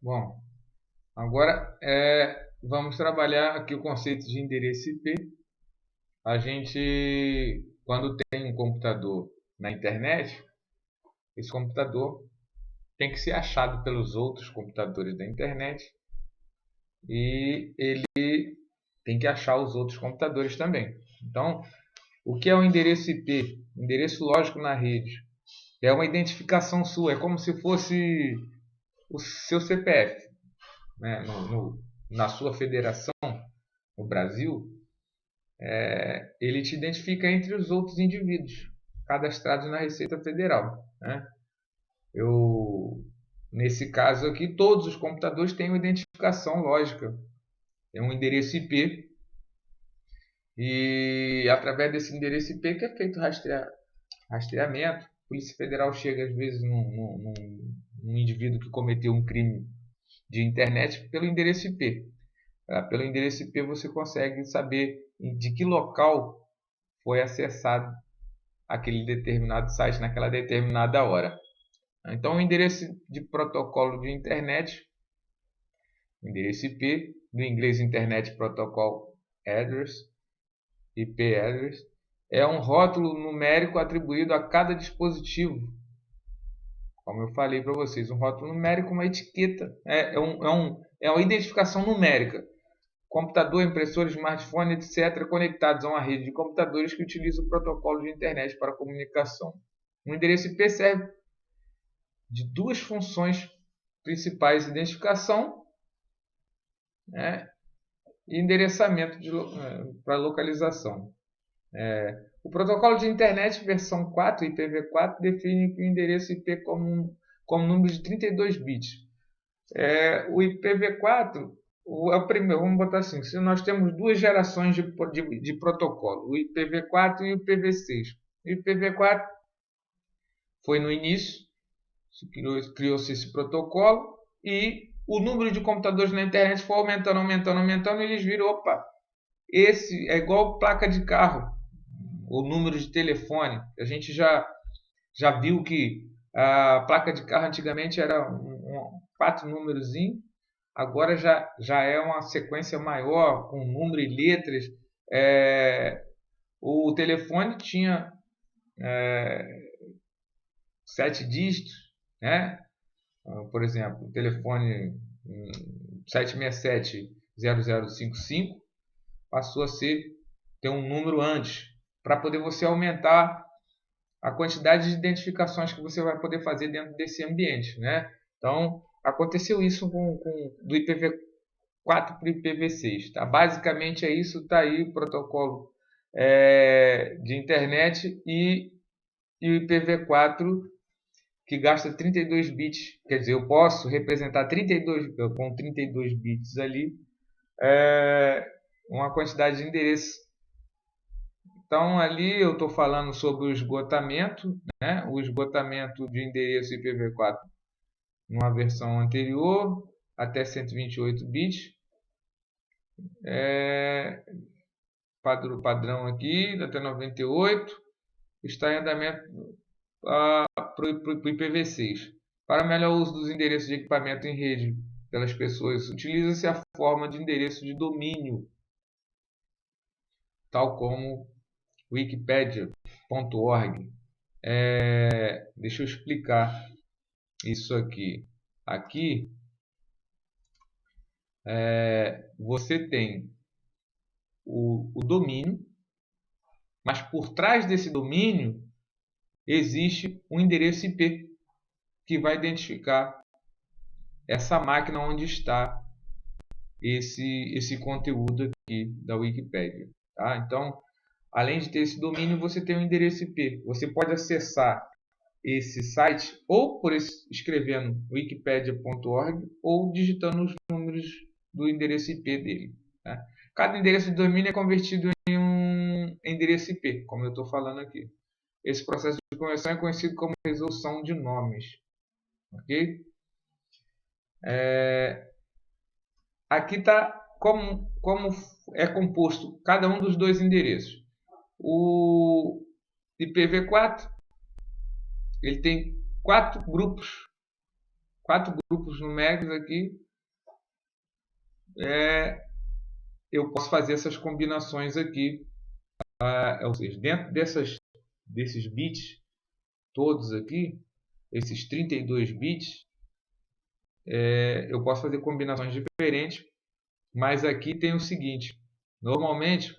Bom, agora vamos trabalhar aqui o conceito de endereço IP. A gente, quando tem um computador na internet, esse computador tem que ser achado pelos outros computadores da internet e ele tem que achar os outros computadores também. Então, o que é o endereço IP? Endereço lógico na rede. É uma identificação sua, é como se fosse o seu CPF, né? Na sua federação, no Brasil, ele te identifica entre os outros indivíduos cadastrados na Receita Federal, né? Eu, nesse caso aqui, todos os computadores têm uma identificação lógica, tem um endereço IP e através desse endereço IP que é feito rastreamento. A Polícia Federal chega às vezes num indivíduo que cometeu um crime de internet pelo endereço IP. Pelo endereço IP você consegue saber de que local foi acessado aquele determinado site naquela determinada hora. Então, o endereço de protocolo de internet, o endereço IP, do inglês Internet Protocol Address, IP Address, é um rótulo numérico atribuído a cada dispositivo. Como eu falei para vocês, um rótulo numérico, uma etiqueta, é uma identificação numérica. Computador, impressora, smartphone, etc., conectados a uma rede de computadores que utiliza o protocolo de internet para comunicação. O endereço IP serve de duas funções principais: identificação, né, e endereçamento para localização. O protocolo de internet versão 4, IPv4, define que o endereço IP como número de 32 bits. O IPv4 é o primeiro, vamos botar assim, se nós temos duas gerações de protocolo, o IPv4 e o IPv6. O IPv4 foi no início, criou-se esse protocolo e o número de computadores na internet foi aumentando, e eles viram, opa, esse é igual placa de carro, o número de telefone. A gente já viu que a placa de carro antigamente era quatro números, agora já é uma sequência maior, com número e letras. O telefone tinha 7 dígitos, né? Por exemplo, o telefone 767-0055 passou a ter um número antes, para poder você aumentar a quantidade de identificações que você vai poder fazer dentro desse ambiente, né? Então, aconteceu isso do IPv4 para o IPv6. Tá? Basicamente é isso, está aí o protocolo de internet e o IPv4 que gasta 32 bits, quer dizer, eu posso representar 32 com 32 bits ali, uma quantidade de endereços. Então ali eu estou falando sobre o esgotamento, né? O esgotamento de endereço IPv4 numa versão anterior até 128 bits, padrão aqui até 98, está em andamento para o IPv6. Para melhor uso dos endereços de equipamento em rede pelas pessoas, utiliza-se a forma de endereço de domínio, tal como wikipedia.org. Deixa eu explicar isso aqui. Aqui você tem o domínio, mas por trás desse domínio existe um endereço IP que vai identificar essa máquina onde está esse conteúdo aqui da Wikipedia. Tá? Então, além de ter esse domínio, você tem um endereço IP. Você pode acessar esse site ou escrevendo wikipedia.org ou digitando os números do endereço IP dele. Tá? Cada endereço de domínio é convertido em um endereço IP, como eu estou falando aqui. Esse processo de conversão é conhecido como resolução de nomes. Ok? Aqui está como é composto cada um dos dois endereços. O IPv4 ele tem 4 grupos 4 grupos numéricos aqui, eu posso fazer essas combinações aqui, ou seja, dentro desses bits todos aqui, esses 32 bits, eu posso fazer combinações diferentes, mas aqui tem o seguinte: normalmente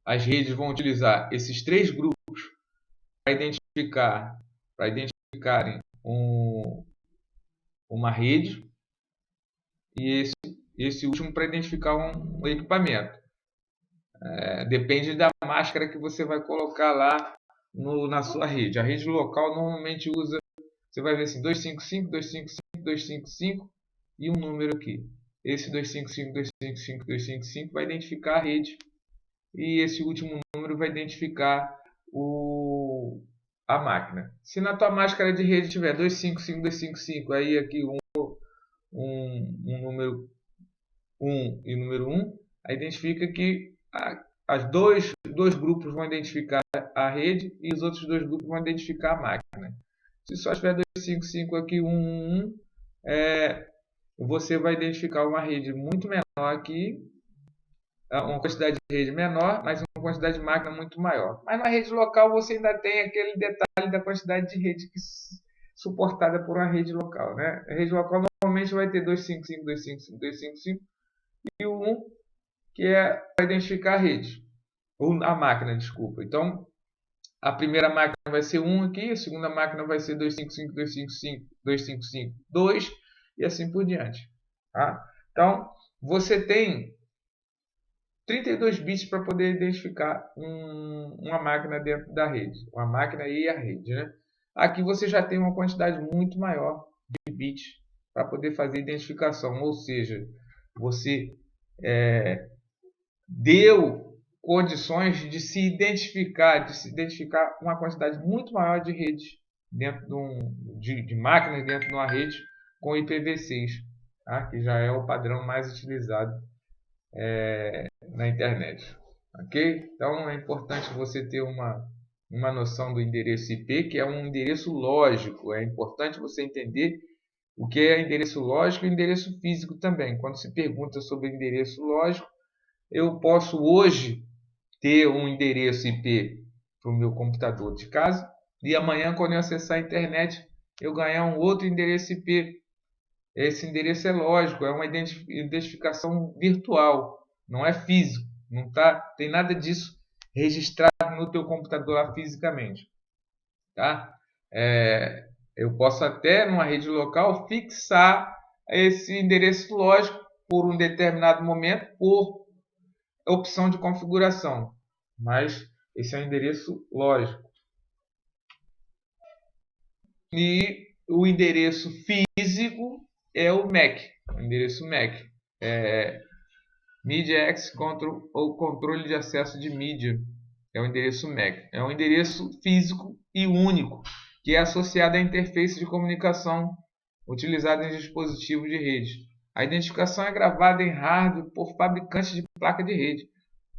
as redes vão utilizar esses 3 grupos para identificarem uma rede, e esse último para identificar um equipamento. Depende da máscara que você vai colocar lá na sua rede. A rede local normalmente usa, você vai ver assim, 255, 255, 255 e um número aqui. Esse 255, 255, 255 vai identificar a rede, e esse último número vai identificar a máquina. Se na tua máscara de rede tiver 255, 255, aí aqui um número 1 e número 1, aí identifica que os dois grupos vão identificar a rede e os outros 2 grupos vão identificar a máquina. Se só tiver 255 aqui, 111, você vai identificar uma rede muito menor aqui, uma quantidade de rede menor, mas uma quantidade de máquina muito maior. Mas na rede local você ainda tem aquele detalhe da quantidade de rede suportada por uma rede local, né? A rede local normalmente vai ter 255, 255, 255 e o 1, que é para identificar a rede, ou a máquina, desculpa. Então, a primeira máquina vai ser 1 aqui, a segunda máquina vai ser 255, 255, 255, 2 e assim por diante. Tá? Então, você tem 32 bits para poder identificar uma máquina dentro da rede, uma máquina e a rede, né? Aqui você já tem uma quantidade muito maior de bits para poder fazer identificação, ou seja, você deu condições de se identificar uma quantidade muito maior de redes dentro de máquinas dentro de uma rede com IPv6, tá? Que já é o padrão mais utilizado na internet, ok? Então é importante você ter uma noção do endereço IP, que é um endereço lógico. É importante você entender o que é endereço lógico e endereço físico também. Quando se pergunta sobre endereço lógico, eu posso hoje ter um endereço IP para o meu computador de casa e amanhã, quando eu acessar a internet, eu ganhar um outro endereço IP. Esse endereço é lógico, é uma identificação virtual, não é físico, não tem nada disso registrado no teu computador lá fisicamente, tá? Eu posso até numa rede local fixar esse endereço lógico por um determinado momento por opção de configuração, mas esse é o endereço lógico. E o endereço físico é o MAC, o endereço MAC, Media Access Control, ou controle de acesso de mídia, é o endereço MAC. É um endereço físico e único, que é associado à interface de comunicação utilizada em dispositivos de rede. A identificação é gravada em hardware por fabricantes de placa de rede,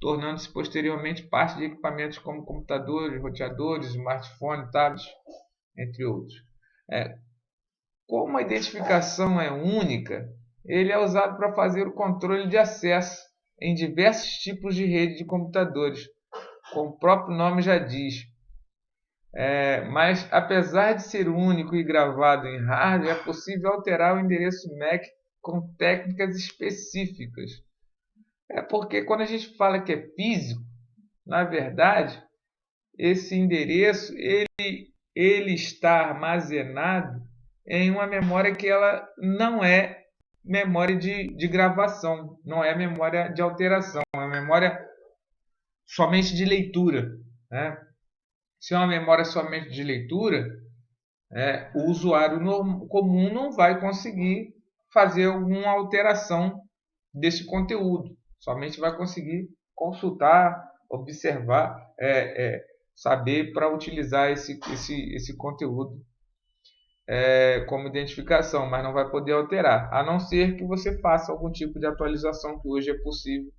tornando-se posteriormente parte de equipamentos como computadores, roteadores, smartphones, tablets, entre outros. Como a identificação é única, ele é usado para fazer o controle de acesso em diversos tipos de rede de computadores, como o próprio nome já diz. Mas, apesar de ser único e gravado em hardware, é possível alterar o endereço MAC com técnicas específicas. Porque quando a gente fala que é físico, na verdade, esse endereço ele está armazenado em uma memória que ela não é memória de gravação, não é memória de alteração, é memória somente de leitura, né? Se é uma memória somente de leitura, o usuário comum não vai conseguir fazer alguma alteração desse conteúdo, somente vai conseguir consultar, observar, saber para utilizar esse conteúdo como identificação, mas não vai poder alterar, a não ser que você faça algum tipo de atualização, que hoje é possível,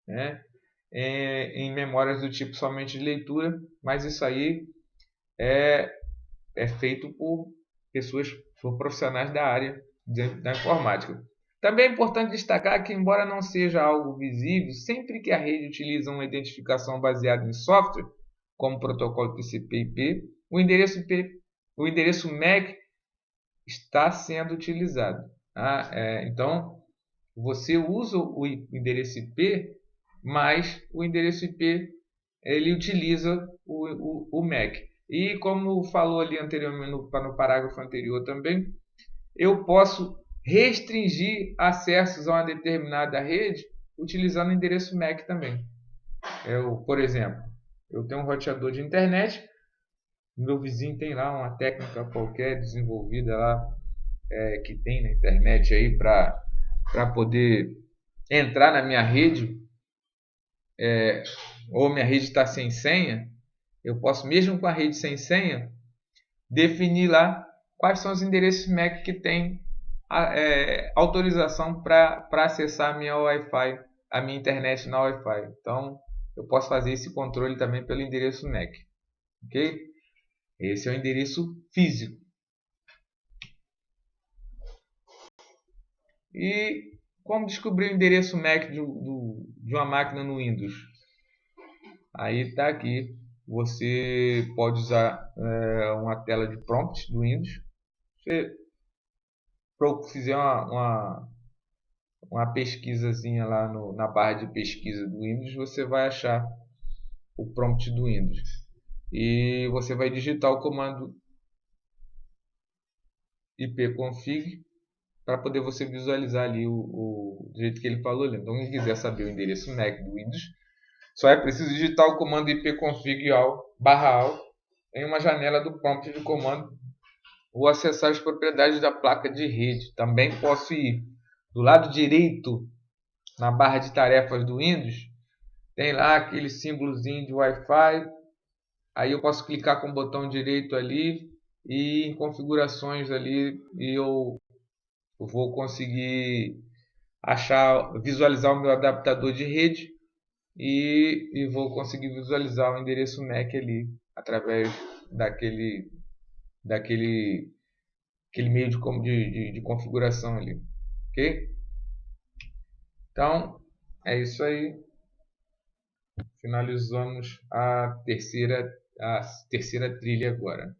né, em memórias do tipo somente de leitura, mas isso aí é feito por pessoas, por profissionais da área da informática. Também é importante destacar que, embora não seja algo visível, sempre que a rede utiliza uma identificação baseada em software, como o protocolo TCP/IP, o endereço MAC está sendo utilizado. Tá? Então, você usa o endereço IP, mas o endereço IP ele utiliza o MAC. E como falou ali anteriormente no parágrafo anterior também, eu posso restringir acessos a uma determinada rede utilizando o endereço MAC também. Por exemplo, eu tenho um roteador de internet, meu vizinho tem lá uma técnica qualquer desenvolvida lá que tem na internet aí para poder entrar na minha rede, ou minha rede está sem senha, eu posso, mesmo com a rede sem senha, definir lá quais são os endereços MAC que tem autorização para acessar a minha Wi-Fi, a minha internet na Wi-Fi. Então, eu posso fazer esse controle também pelo endereço MAC. Ok? Esse é o endereço físico. E como descobrir o endereço MAC de uma máquina no Windows? Aí está aqui. Você pode usar uma tela de prompt do Windows. Você fizer uma pesquisazinha lá na barra de pesquisa do Windows, você vai achar o prompt do Windows. E você vai digitar o comando ipconfig para poder você visualizar ali do jeito que ele falou ali. Então, quem quiser saber o endereço MAC do Windows, só é preciso digitar o comando ipconfig/al em uma janela do prompt de comando ou acessar as propriedades da placa de rede. Também posso ir do lado direito na barra de tarefas do Windows, tem lá aquele símbolozinho de Wi-Fi. Aí eu posso clicar com o botão direito ali e em configurações ali e eu vou conseguir visualizar o meu adaptador de rede e vou conseguir visualizar o endereço MAC ali através daquele meio de configuração ali, ok? Então é isso aí. Finalizamos a terceira trilha agora.